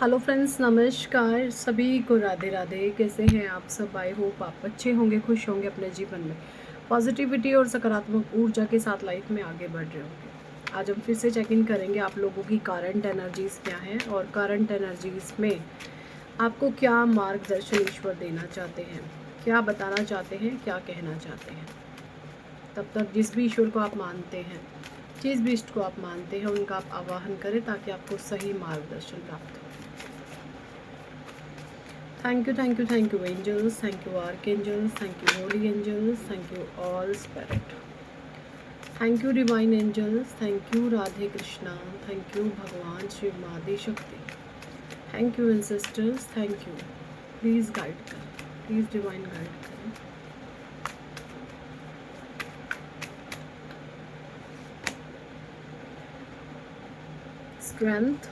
Hello friends, नमस्कार सभी को। राधे राधे। कैसे हैं आप सब? आई होप आप अच्छे होंगे, खुश होंगे, अपने जीवन में पॉजिटिविटी और सकारात्मक ऊर्जा के साथ लाइफ में आगे बढ़ रहे होंगे। आज हम फिर से चेक इन करेंगे आप लोगों की करंट एनर्जीज़ क्या हैं और करंट एनर्जीज़ में आपको क्या मार्गदर्शन ईश्वर देना चाहते हैं, क्या बताना चाहते हैं, क्या कहना चाहते हैं। तब तक जिस भी ईश्वर को आप मानते हैं, जिस भी इष्ट को आप मानते हैं, उनका आप आवाहन करें ताकि आपको सही मार्गदर्शन प्राप्त हो। Thank you, angels. Thank you, archangels. Thank you, holy angels. Thank you, all spirit. Thank you, divine angels. Thank you, Radhe Krishna. Thank you, Bhagwan Shiv Madi Shakti. Thank you, ancestors. Thank you. Please guide करें. Please divine guide करें. Strength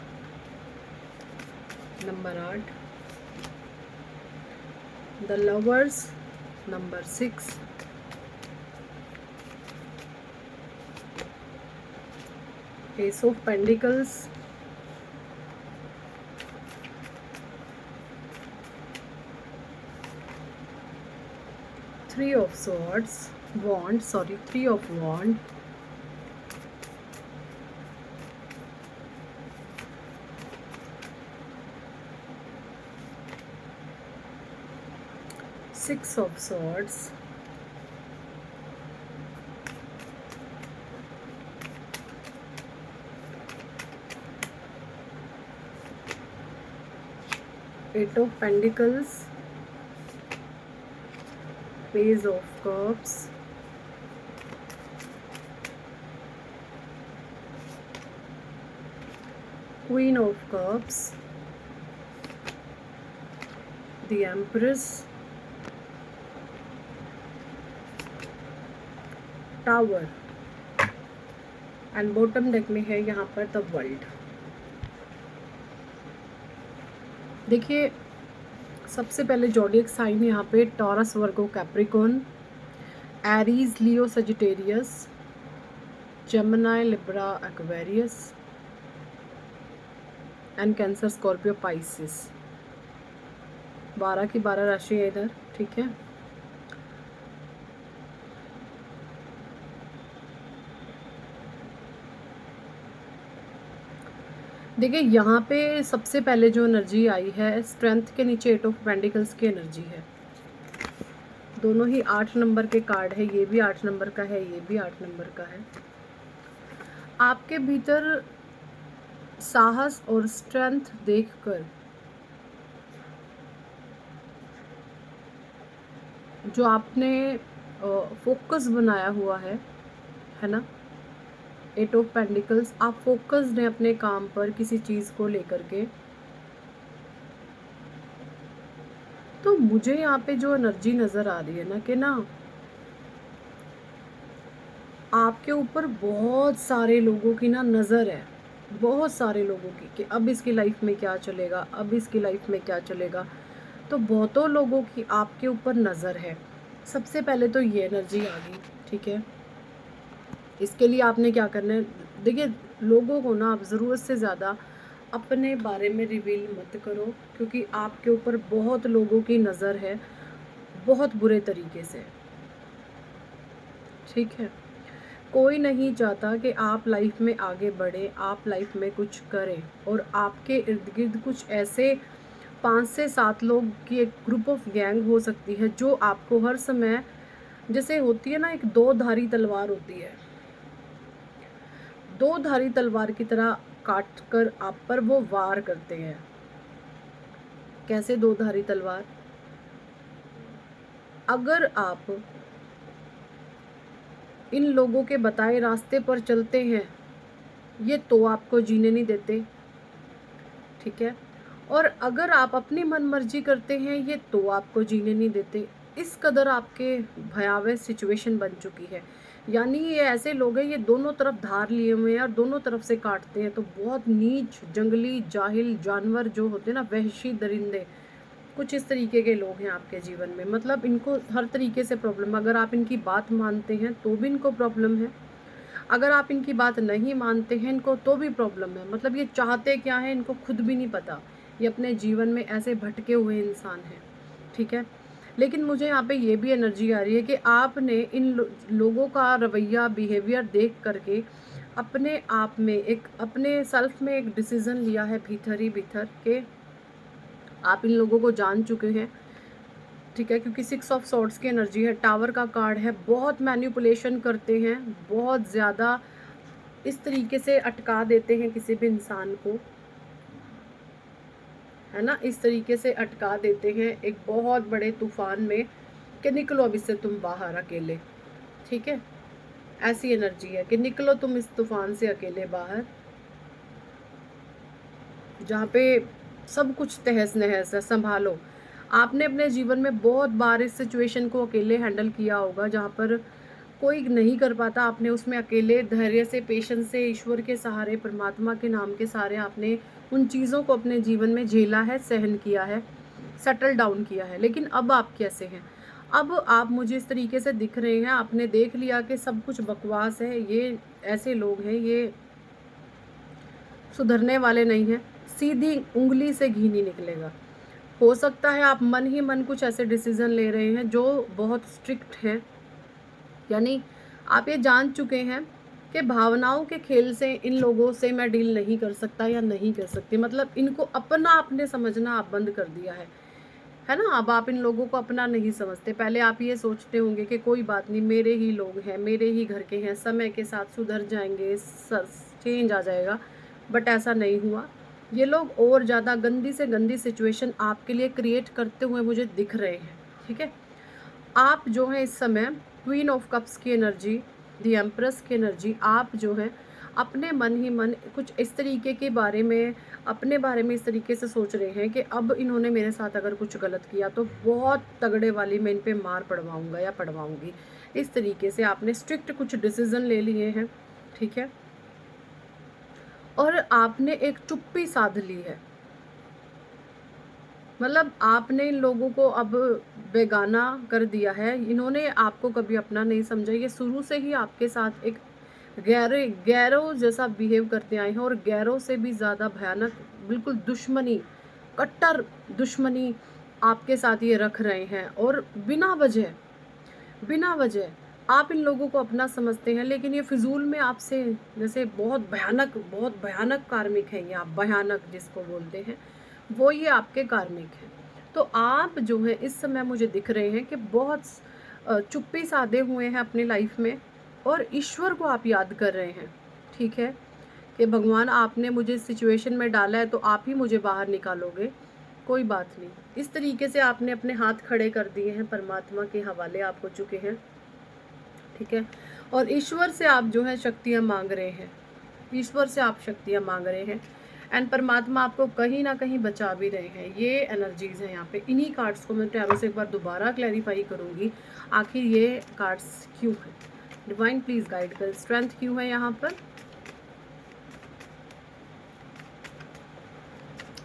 number 8, The Lovers number 6, Ace of Pentacles, Three of Swords, Three of Wands, Six of Swords, Eight of Pentacles, Page of Cups, Queen of Cups, the Empress, Tower and bottom deck में है यहाँ पर the world. देखिए, सबसे पहले जोडिएक sign यहाँ पे taurus, Virgo, Capricorn, Aries, Leo, Sagittarius, Gemini, Libra, Aquarius and cancer, Scorpio, Pisces. 12 की 12 राशि है इधर, ठीक है। देखिए, यहाँ पे सबसे पहले जो एनर्जी आई है, स्ट्रेंथ के नीचे 8 ऑफ पेंटिकल्स की एनर्जी है। दोनों ही 8 नंबर के कार्ड है, ये भी 8 नंबर का है, ये भी 8 नंबर का है। आपके भीतर साहस और स्ट्रेंथ देखकर जो आपने फोकस बनाया हुआ है ना, 8 ऑफ पेंटिकल्स, आप फोकस्ड हैं अपने काम पर, किसी चीज़ को लेकर के। तो मुझे यहाँ पे जो एनर्जी नज़र आ रही है ना, कि ना आपके ऊपर बहुत सारे लोगों की ना नज़र है, बहुत सारे लोगों की, कि अब इसकी लाइफ में क्या चलेगा, अब इसकी लाइफ में क्या चलेगा। तो बहुतों लोगों की आपके ऊपर नज़र है। सबसे पहले तो ये एनर्जी आ गई, ठीक है। इसके लिए आपने क्या करना है, देखिए, लोगों को ना आप ज़रूरत से ज़्यादा अपने बारे में रिवील मत करो, क्योंकि आपके ऊपर बहुत लोगों की नज़र है, बहुत बुरे तरीके से, ठीक है। कोई नहीं चाहता कि आप लाइफ में आगे बढ़े, आप लाइफ में कुछ करें, और आपके इर्द गिर्द कुछ ऐसे 5 से 7 लोग की एक ग्रुप ऑफ गैंग हो सकती है जो आपको हर समय, जैसे होती है ना, एक दो धारी तलवार होती है, दो धारी तलवार की तरह काट कर आप पर वो वार करते हैं। कैसे दो धारी तलवार? अगर आप इन लोगों के बताए रास्ते पर चलते हैं, ये तो आपको जीने नहीं देते, ठीक है। और अगर आप अपनी मनमर्जी करते हैं, ये तो आपको जीने नहीं देते। इस कदर आपके भयावह सिचुएशन बन चुकी है। यानी ये ऐसे लोग हैं, ये दोनों तरफ धार लिए हुए हैं और दोनों तरफ से काटते हैं। तो बहुत नीच, जंगली, जाहिल जानवर जो होते हैं ना, वहशी दरिंदे, कुछ इस तरीके के लोग हैं आपके जीवन में। मतलब इनको हर तरीके से प्रॉब्लम, अगर आप इनकी बात मानते हैं तो भी इनको प्रॉब्लम है, अगर आप इनकी बात नहीं मानते हैं इनको तो भी प्रॉब्लम है। मतलब ये चाहते क्या है इनको खुद भी नहीं पता। ये अपने जीवन में ऐसे भटके हुए इंसान हैं, ठीक है। लेकिन मुझे यहाँ पे ये भी एनर्जी आ रही है कि आपने इन लोगों का रवैया, बिहेवियर देख करके अपने आप में एक, अपने सेल्फ में एक डिसीजन लिया है भीतर ही भीतर के आप इन लोगों को जान चुके हैं, ठीक है। क्योंकि 6 ऑफ सॉर्ड्स की एनर्जी है, टावर का कार्ड है, बहुत मैनिपुलेशन करते हैं, बहुत ज़्यादा इस तरीके से अटका देते हैं किसी भी इंसान को, है ना, इस तरीके से अटका देते हैं एक बहुत बड़े तूफान में कि निकलो अब इससे तुम बाहर अकेले, ठीक है। ऐसी एनर्जी है कि निकलो तुम इस तूफान से अकेले बाहर, जहाँ पे सब कुछ तहस नहस है, संभालो। आपने अपने जीवन में बहुत बार इस सिचुएशन को अकेले हैंडल किया होगा, जहाँ पर कोई नहीं कर पाता, आपने उसमें अकेले धैर्य से, पेशेंस से, ईश्वर के सहारे, परमात्मा के नाम के सहारे आपने उन चीज़ों को अपने जीवन में झेला है, सहन किया है, सेटल डाउन किया है। लेकिन अब आप कैसे हैं? अब आप मुझे इस तरीके से दिख रहे हैं, आपने देख लिया कि सब कुछ बकवास है, ये ऐसे लोग हैं, ये सुधरने वाले नहीं हैं, सीधी उंगली से घी नहीं निकलेगा। हो सकता है आप मन ही मन कुछ ऐसे डिसीजन ले रहे हैं जो बहुत स्ट्रिक्ट हैं, यानी आप ये जान चुके हैं कि भावनाओं के खेल से इन लोगों से मैं डील नहीं कर सकता या नहीं कर सकती, मतलब इनको अपना आपने समझना आप बंद कर दिया है ना। अब आप इन लोगों को अपना नहीं समझते। पहले आप ये सोचते होंगे कि कोई बात नहीं, मेरे ही लोग हैं, मेरे ही घर के हैं, समय के साथ सुधर जाएंगे, चेंज आ जाएगा, बट ऐसा नहीं हुआ। ये लोग और ज़्यादा गंदी से गंदी सिचुएशन आपके लिए क्रिएट करते हुए मुझे दिख रहे हैं, ठीक है। आप जो है इस समय क्वीन ऑफ कप्स की एनर्जी, दी एम्प्रेस की एनर्जी, आप जो है अपने मन ही मन कुछ इस तरीके के बारे में, अपने बारे में इस तरीके से सोच रहे हैं कि अब इन्होंने मेरे साथ अगर कुछ गलत किया तो बहुत तगड़े वाली मैं इन पे मार पड़वाऊंगा या पड़वाऊंगी। इस तरीके से आपने स्ट्रिक्ट कुछ डिसीजन ले लिए हैं, ठीक है। और आपने एक चुप्पी साध ली है, मतलब आपने इन लोगों को अब बेगाना कर दिया है। इन्होंने आपको कभी अपना नहीं समझा, ये शुरू से ही आपके साथ एक गैरों जैसा बिहेव करते आए हैं, और गैरों से भी ज़्यादा भयानक, बिल्कुल दुश्मनी, कट्टर दुश्मनी आपके साथ ये रख रहे हैं। और बिना वजह आप इन लोगों को अपना समझते हैं, लेकिन ये फिजूल में आपसे, जैसे बहुत भयानक कार्मिक है ये, आप भयानक जिसको बोलते हैं वो ये आपके कार्मिक हैं। तो आप जो है इस समय मुझे दिख रहे हैं कि बहुत चुप्पी साधे हुए हैं अपनी लाइफ में, और ईश्वर को आप याद कर रहे हैं, ठीक है, कि भगवान आपने मुझे इस सिचुएशन में डाला है तो आप ही मुझे बाहर निकालोगे, कोई बात नहीं। इस तरीके से आपने अपने हाथ खड़े कर दिए हैं, परमात्मा के हवाले आप हो चुके हैं, ठीक है। और ईश्वर से आप जो है शक्तियाँ मांग रहे हैं, ईश्वर से आप शक्तियाँ मांग रहे हैं, एंड परमात्मा आपको कहीं ना कहीं बचा भी रहे हैं। ये एनर्जीज हैं यहाँ पे। इन्हीं कार्ड्स को मैं टैरो से एक बार दोबारा क्लैरिफाई करूँगी, आखिर ये कार्ड्स क्यों है। डिवाइन प्लीज गाइड कर, स्ट्रेंथ क्यों है यहाँ पर।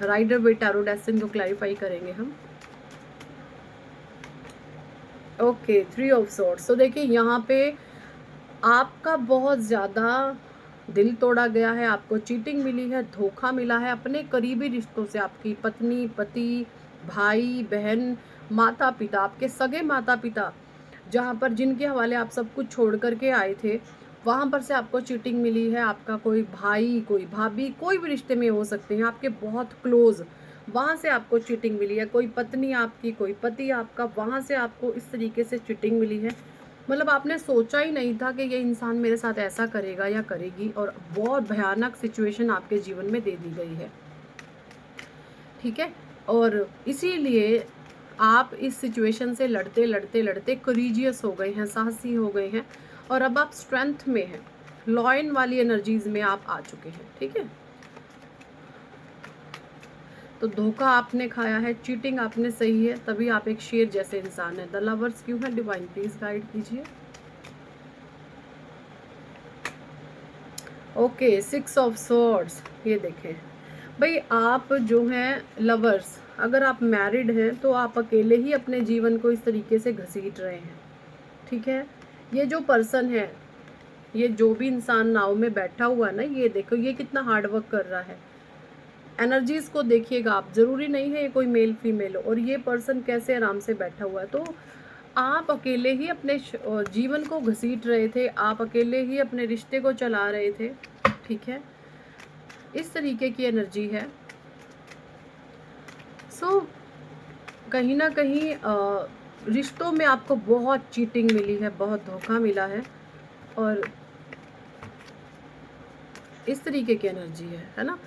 राइडर विद टैरो डेस्टिनी को क्लैरिफाई करेंगे हम। Okay, 3 of swords. तो देखिए यहाँ पे आपका बहुत ज़्यादा दिल तोड़ा गया है, आपको चीटिंग मिली है, धोखा मिला है अपने करीबी रिश्तों से, आपकी पत्नी, पति, भाई बहन, माता पिता, आपके सगे माता पिता, जहाँ पर जिनके हवाले आप सब कुछ छोड़ करके आए थे, वहाँ पर से आपको चीटिंग मिली है। आपका कोई भाई, कोई भाभी, कोई भी रिश्ते में हो सकते हैं आपके बहुत क्लोज, वहाँ से आपको चीटिंग मिली है। कोई पत्नी आपकी, कोई पति आपका, वहाँ से आपको इस तरीके से चीटिंग मिली है। मतलब आपने सोचा ही नहीं था कि ये इंसान मेरे साथ ऐसा करेगा या करेगी, और बहुत भयानक सिचुएशन आपके जीवन में दे दी गई है, ठीक है। और इसीलिए आप इस सिचुएशन से लड़ते लड़ते लड़ते करेजियस हो गए हैं, साहसी हो गए हैं, और अब आप स्ट्रेंथ में हैं, लॉयन वाली एनर्जीज में आप आ चुके हैं, ठीक है। तो धोखा आपने खाया है, चीटिंग आपने सही है, तभी आप एक शेर जैसे इंसान हैं। द लवर्स क्यों है, डिवाइन प्लीज गाइड कीजिए। Okay, 6 of swords. ये देखें भाई, आप जो हैं लवर्स, अगर आप मैरिड हैं तो आप अकेले ही अपने जीवन को इस तरीके से घसीट रहे हैं, ठीक है। ये जो पर्सन है, ये जो भी इंसान नाव में बैठा हुआ है ना, ये देखो ये कितना हार्ड वर्क कर रहा है। एनर्जीज़ को देखिएगा आप, ज़रूरी नहीं है ये कोई मेल फीमेल हो, और ये पर्सन कैसे आराम से बैठा हुआ है। तो आप अकेले ही अपने जीवन को घसीट रहे थे, आप अकेले ही अपने रिश्ते को चला रहे थे, ठीक है, इस तरीके की एनर्जी है। सो कहीं ना कहीं रिश्तों में आपको बहुत चीटिंग मिली है, बहुत धोखा मिला है, और इस तरीके की एनर्जी है ना।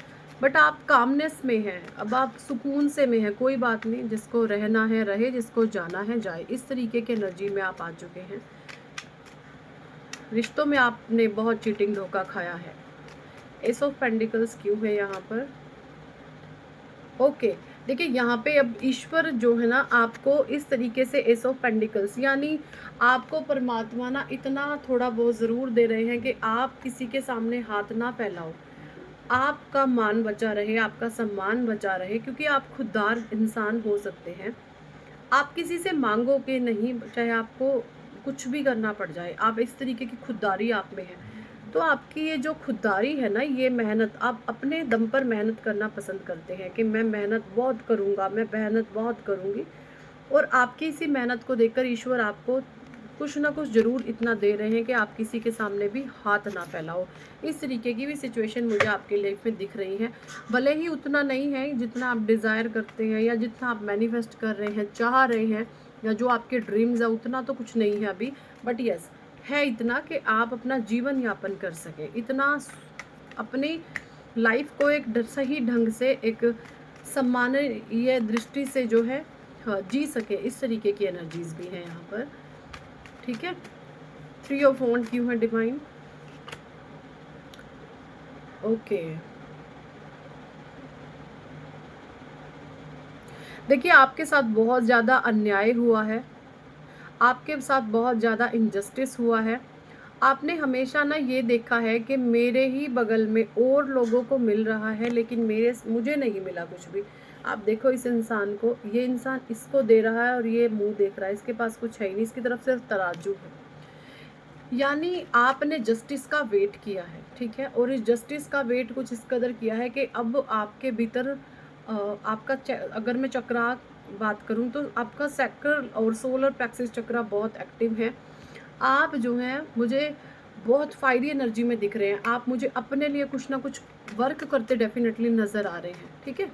बट आप कामनेस में हैं, अब आप सुकून से में हैं, कोई बात नहीं, जिसको रहना है रहे, जिसको जाना है जाए, इस तरीके की एनर्जी में आप आ चुके हैं। रिश्तों में आपने बहुत चीटिंग धोखा खाया है। एस ऑफ पेंडिकल्स क्यों है यहाँ पर? ओके, देखिए यहाँ पे अब ईश्वर जो है ना आपको इस तरीके से एस ऑफ पेंडिकल्स, यानी आपको परमात्मा ना इतना थोड़ा बहुत ज़रूर दे रहे हैं कि आप किसी के सामने हाथ ना फैलाओ, आपका मान बचा रहे, आपका सम्मान बचा रहे, क्योंकि आप खुददार इंसान हो सकते हैं। आप किसी से मांगोगे नहीं, चाहे आपको कुछ भी करना पड़ जाए, आप इस तरीके की खुददारी आप में है। तो आपकी ये जो खुददारी है ना, ये मेहनत, आप अपने दम पर मेहनत करना पसंद करते हैं कि मैं मेहनत बहुत करूँगा, मैं मेहनत बहुत करूँगी, और आपकी इसी मेहनत को देखकर ईश्वर आपको कुछ ना कुछ ज़रूर इतना दे रहे हैं कि आप किसी के सामने भी हाथ ना फैलाओ। इस तरीके की भी सिचुएशन मुझे आपके लाइफ में दिख रही है। भले ही उतना नहीं है जितना आप डिज़ायर करते हैं, या जितना आप मैनिफेस्ट कर रहे हैं, चाह रहे हैं, या जो आपके ड्रीम्स है, उतना तो कुछ नहीं है अभी, बट यस है इतना कि आप अपना जीवन यापन कर सकें, इतना अपनी लाइफ को एक सही ढंग से, एक सम्मानीय दृष्टि से जो है जी सके। इस तरीके की एनर्जीज भी हैं यहाँ पर, ठीक है। 3 ऑफ वॉन्ड क्यों है डिवाइन? ओके, देखिए आपके साथ बहुत ज़्यादा अन्याय हुआ है, आपके साथ बहुत ज़्यादा इनजस्टिस हुआ है। आपने हमेशा ना ये देखा है कि मेरे ही बगल में और लोगों को मिल रहा है, लेकिन मुझे नहीं मिला कुछ भी। आप देखो इस इंसान को, ये इंसान इसको दे रहा है और ये मुंह देख रहा है, इसके पास कुछ है ही नहीं, इसकी तरफ सिर्फ तराजू है। यानी आपने जस्टिस का वेट किया है, ठीक है, और इस जस्टिस का वेट कुछ इस कदर किया है कि अब आपके भीतर आपका अगर मैं चक्रा बात करूं तो आपका सैक्रल और सोलर प्लेक्सस चक्रा बहुत एक्टिव है। आप जो हैं मुझे बहुत फायरी एनर्जी में दिख रहे हैं, आप मुझे अपने लिए कुछ ना कुछ वर्क करते डेफिनेटली नज़र आ रहे हैं, ठीक है।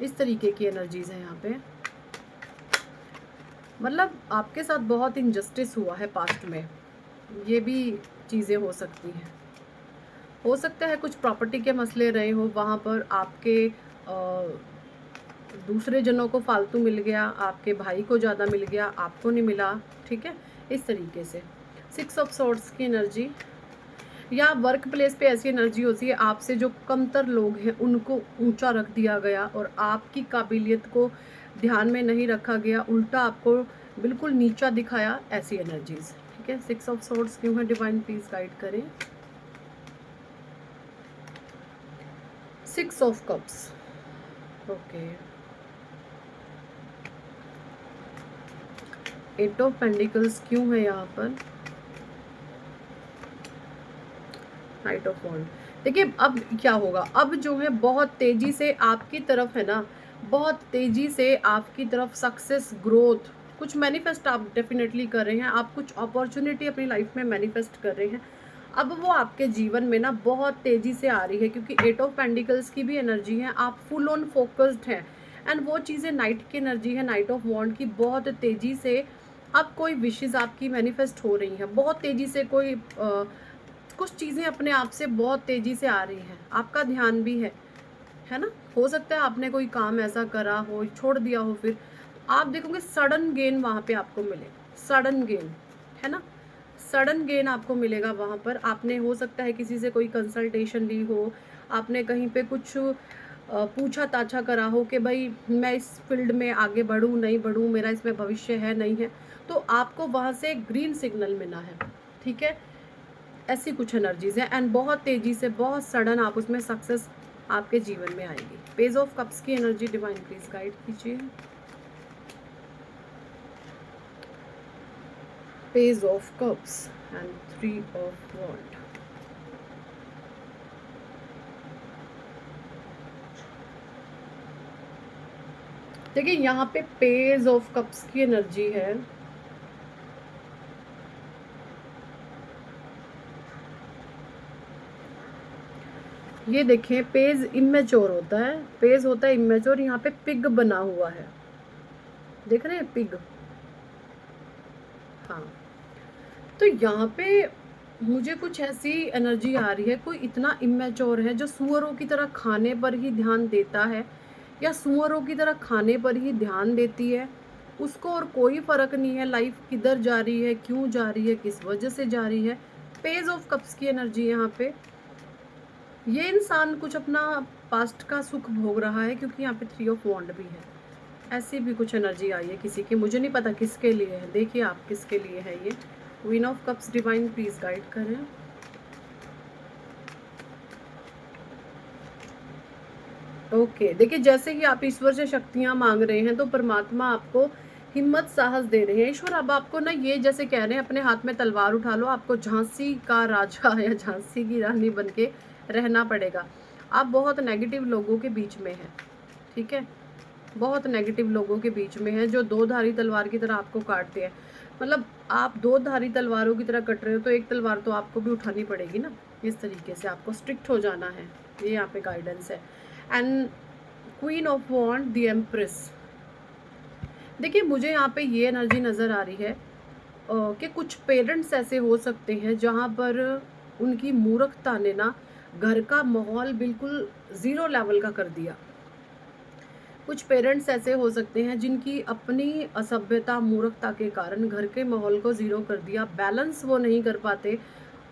इस तरीके की एनर्जीज हैं यहाँ पे, मतलब आपके साथ बहुत इनजस्टिस हुआ है पास्ट में, ये भी चीज़ें हो सकती हैं। हो सकता है कुछ प्रॉपर्टी के मसले रहे हो, वहाँ पर आपके दूसरे जनों को फालतू मिल गया, आपके भाई को ज़्यादा मिल गया, आपको नहीं मिला, ठीक है, इस तरीके से। 6 ऑफ सॉर्ड्स की एनर्जी, या वर्क प्लेस पे ऐसी एनर्जी होती है आपसे जो कमतर लोग हैं उनको ऊंचा रख दिया गया और आपकी काबिलियत को ध्यान में नहीं रखा गया, उल्टा आपको बिल्कुल नीचा दिखाया, ऐसी एनर्जीज, ठीक है। 6 ऑफ सॉर्ड्स क्यों है डिवाइन, प्लीज गाइड करें। 6 of cups, okay. 8 of pentacles क्यों है यहाँ पर, नाइट ऑफ वॉन्ड। देखिए अब क्या होगा, अब जो है बहुत तेजी से आपकी तरफ है ना, बहुत तेजी से आपकी तरफ सक्सेस, ग्रोथ, कुछ मैनिफेस्ट आप डेफिनेटली कर रहे हैं, आप कुछ अपॉर्चुनिटी अपनी लाइफ में मैनिफेस्ट कर रहे हैं। अब वो आपके जीवन में ना बहुत तेजी से आ रही है, क्योंकि 8 ऑफ पेंडिकल्स की भी एनर्जी है, आप फुल ऑन फोकस्ड हैं, एंड वो चीज़ें नाइट की एनर्जी है, नाइट ऑफ वॉन्ड की, बहुत तेजी से अब कोई विशेज़ आपकी मैनिफेस्ट हो रही हैं, बहुत तेजी से कोई कुछ चीज़ें अपने आप से बहुत तेज़ी से आ रही हैं, आपका ध्यान भी है ना। हो सकता है आपने कोई काम ऐसा करा हो, छोड़ दिया हो, फिर आप देखोगे सडन गेन वहाँ पे आपको मिले, सडन गेन, है ना, सडन गेन आपको मिलेगा वहाँ पर। आपने हो सकता है किसी से कोई कंसल्टेशन ली हो, आपने कहीं पे कुछ पूछा ताछा करा हो कि भाई मैं इस फील्ड में आगे बढ़ूँ नहीं बढ़ूँ, मेरा इसमें भविष्य है नहीं है, तो आपको वहाँ से ग्रीन सिग्नल मिला है, ठीक है। ऐसी कुछ एनर्जीज हैं, एंड बहुत तेजी से, बहुत सडन आप उसमें सक्सेस आपके जीवन में आएगी। पेज ऑफ कप्स की एनर्जी डिवाइन प्लीज गाइड कीजिए। Page of cups and 3 of wand. देखिए यहाँ पे पेज ऑफ कप्स की एनर्जी है। ये देखें, पेज इमेच्योर होता है, पेज होता है इमेच्योर। यहाँ पे पिग बना हुआ है, देख रहे हैं पिग। हाँ, तो यहाँ पे मुझे कुछ ऐसी एनर्जी आ रही है, कोई इतना इमेच्योर है जो सुअरों की तरह खाने पर ही ध्यान देता है, या सुअरों की तरह खाने पर ही ध्यान देती है, उसको और कोई फर्क नहीं है लाइफ किधर जा रही है, क्यों जा रही है, किस वजह से जा रही है। पेज ऑफ कप्स की एनर्जी यहाँ पे। ये इंसान कुछ अपना पास्ट का सुख भोग रहा है, क्योंकि यहाँ पे 3 ऑफ वॉन्ड भी है। ऐसी भी कुछ एनर्जी आई है किसी की, मुझे नहीं पता किसके लिए है। देखिए आप किसके लिए है ये। Queen of cups divine please guide करें। ओके, देखिए जैसे ही आप ईश्वर से शक्तियां मांग रहे हैं तो परमात्मा आपको हिम्मत साहस दे रहे हैं। ईश्वर अब आपको ना ये जैसे कह रहे हैं, अपने हाथ में तलवार उठा लो, आपको झांसी का राजा या झांसी की रानी बन के रहना पड़ेगा। आप बहुत नेगेटिव लोगों के बीच में हैं, ठीक है, बहुत नेगेटिव लोगों के बीच में है जो दो धारी तलवार की तरह आपको काटते हैं। मतलब आप दो धारी तलवारों की तरह कट रहे हो, तो एक तलवार तो आपको भी उठानी पड़ेगी ना। इस तरीके से आपको स्ट्रिक्ट हो जाना है, ये यहाँ पे गाइडेंस है। And queen of wand the empress. देखिए मुझे यहाँ पे ये एनर्जी नज़र आ रही है कि कुछ पेरेंट्स ऐसे हो सकते हैं जहाँ पर उनकी मूर्खता ने ना घर का माहौल बिल्कुल ज़ीरो लेवल का कर दिया। कुछ पेरेंट्स ऐसे हो सकते हैं जिनकी अपनी असभ्यता मूर्खता के कारण घर के माहौल को ज़ीरो कर दिया। बैलेंस वो नहीं कर पाते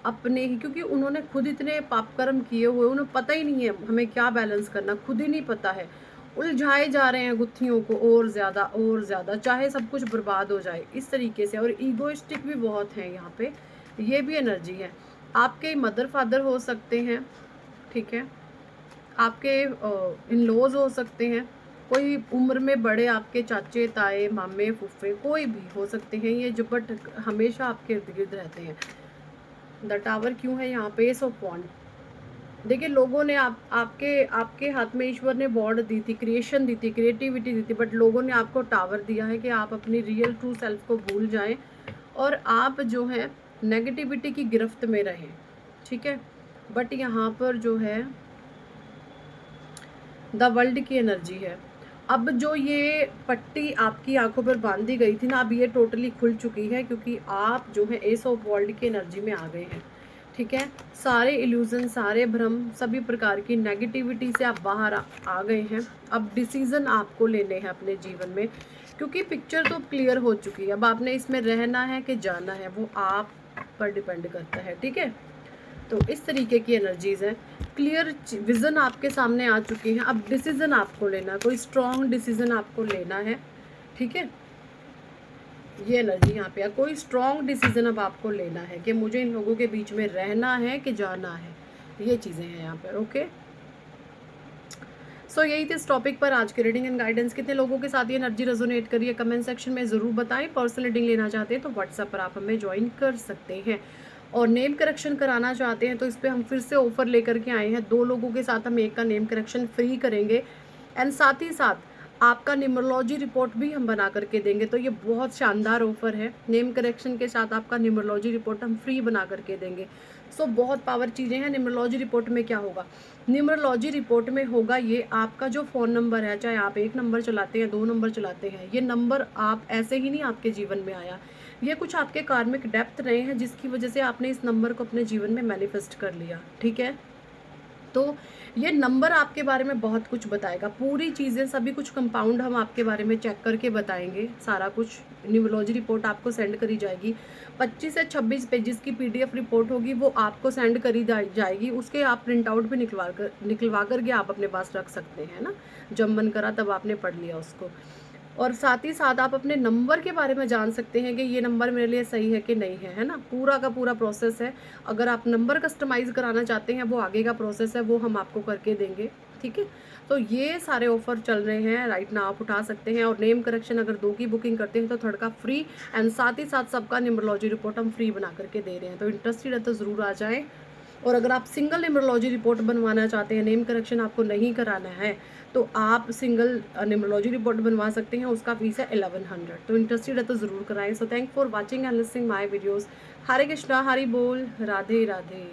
अपने ही, क्योंकि उन्होंने खुद इतने पाप कर्म किए हुए, उन्हें पता ही नहीं है हमें क्या बैलेंस करना, खुद ही नहीं पता है। उलझाए जा रहे हैं गुत्थियों को और ज़्यादा, चाहे सब कुछ बर्बाद हो जाए इस तरीके से। और ईगोइस्टिक भी बहुत हैं यहाँ पे, ये भी एनर्जी है। आपके मदर फादर हो सकते हैं, ठीक है, आपके इन लॉज हो सकते हैं, कोई उम्र में बड़े आपके चाचे ताए मामे फूफे कोई भी हो सकते हैं ये, जो बट हमेशा आपके इर्द गिर्द रहते हैं। द टावर क्यों है यहाँ पे? S of wand. देखिए लोगों ने आपके आपके हाथ में ईश्वर ने बॉर्ड दी थी, क्रिएशन दी थी, क्रिएटिविटी दी थी, बट लोगों ने आपको टावर दिया है कि आप अपनी रियल ट्रू सेल्फ को भूल जाएं और आप जो है नेगेटिविटी की गिरफ्त में रहें, ठीक है। बट यहाँ पर जो है द वर्ल्ड की एनर्जी है। अब जो ये पट्टी आपकी आंखों पर बांधी गई थी ना, अब ये टोटली खुल चुकी है, क्योंकि आप जो है एस ऑफ वर्ल्ड की एनर्जी में आ गए हैं, ठीक है। सारे इल्यूजन, सारे भ्रम, सभी प्रकार की नेगेटिविटी से आप बाहर आ गए हैं। अब डिसीजन आपको लेने हैं अपने जीवन में, क्योंकि पिक्चर तो क्लियर हो चुकी है। अब आपने इसमें रहना है कि जाना है, वो आप पर डिपेंड करता है, ठीक है। तो इस तरीके की एनर्जीज हैं। क्लियर विजन आपके सामने आ चुकी है। अब डिसीजन आपको लेना, कोई स्ट्रॉन्ग डिसीजन आपको लेना है, ठीक है। ये एनर्जी यहाँ पे है, कोई स्ट्रॉन्ग डिसीजन अब आपको लेना है कि मुझे इन लोगों के बीच में रहना है कि जाना है, ये चीज़ें हैं यहाँ पर, ओके। सो यही थी इस टॉपिक पर आज की रीडिंग एंड गाइडेंस। कितने लोगों के साथ ये एनर्जी रेजोनेट करिए कमेंट सेक्शन में ज़रूर बताएं। पर्सनल रीडिंग लेना चाहते हैं तो व्हाट्सएप पर आप हमें ज्वाइन कर सकते हैं, और नेम करेक्शन कराना चाहते हैं तो इस पर हम फिर से ऑफर लेकर के आए हैं। 2 लोगों के साथ हम एक का नेम करेक्शन फ्री करेंगे, एंड साथ ही साथ आपका न्यूमरोलॉजी रिपोर्ट भी हम बना करके देंगे। तो ये बहुत शानदार ऑफर है, नेम करेक्शन के साथ आपका न्यूमरोलॉजी रिपोर्ट हम फ्री बना करके देंगे। सो बहुत पावर चीज़ें हैं। न्यूमरोलॉजी रिपोर्ट में क्या होगा? न्यूमरोलॉजी रिपोर्ट में होगा ये, आपका जो फ़ोन नंबर है, चाहे आप 1 नंबर चलाते हैं 2 नंबर चलाते हैं, ये नंबर आप ऐसे ही नहीं आपके जीवन में आया, ये कुछ आपके कार्मिक डेप्थ रहे हैं जिसकी वजह से आपने इस नंबर को अपने जीवन में मैनिफेस्ट कर लिया, ठीक है। तो ये नंबर आपके बारे में बहुत कुछ बताएगा, पूरी चीज़ें सभी कुछ कंपाउंड हम आपके बारे में चेक करके बताएंगे। सारा कुछ न्यूमरोलॉजी रिपोर्ट आपको सेंड करी जाएगी। 25 से 26 पेजेस की PDF रिपोर्ट होगी, वो आपको सेंड करी जाएगी। उसके आप प्रिंट आउट भी निकलवा करके आप अपने पास रख सकते हैं ना, जब मन करा तब आपने पढ़ लिया उसको। और साथ ही साथ आप अपने नंबर के बारे में जान सकते हैं कि ये नंबर मेरे लिए सही है कि नहीं है ना। पूरा का पूरा प्रोसेस है। अगर आप नंबर कस्टमाइज़ कराना चाहते हैं, वो आगे का प्रोसेस है, वो हम आपको करके देंगे, ठीक है। तो ये सारे ऑफर चल रहे हैं राइट ना, आप उठा सकते हैं। और नेम करेक्शन अगर 2 की बुकिंग करते हैं तो 3rd का फ्री, एंड साथ ही साथ सबका न्यूमरोलॉजी रिपोर्ट हम फ्री बना करके दे रहे हैं। तो इंटरेस्टेड है तो ज़रूर आ जाएँ। और अगर आप सिंगल न्यूमरोलॉजी रिपोर्ट बनवाना चाहते हैं, नेम करेक्शन आपको नहीं कराना है, तो आप सिंगल न्यूमरोलॉजी रिपोर्ट बनवा सकते हैं, उसका फीस है 1100। तो इंटरेस्टेड है तो ज़रूर कराएं। So thank for watching and listening my videos. Hare Krishna, Hari बोल, राधे राधे।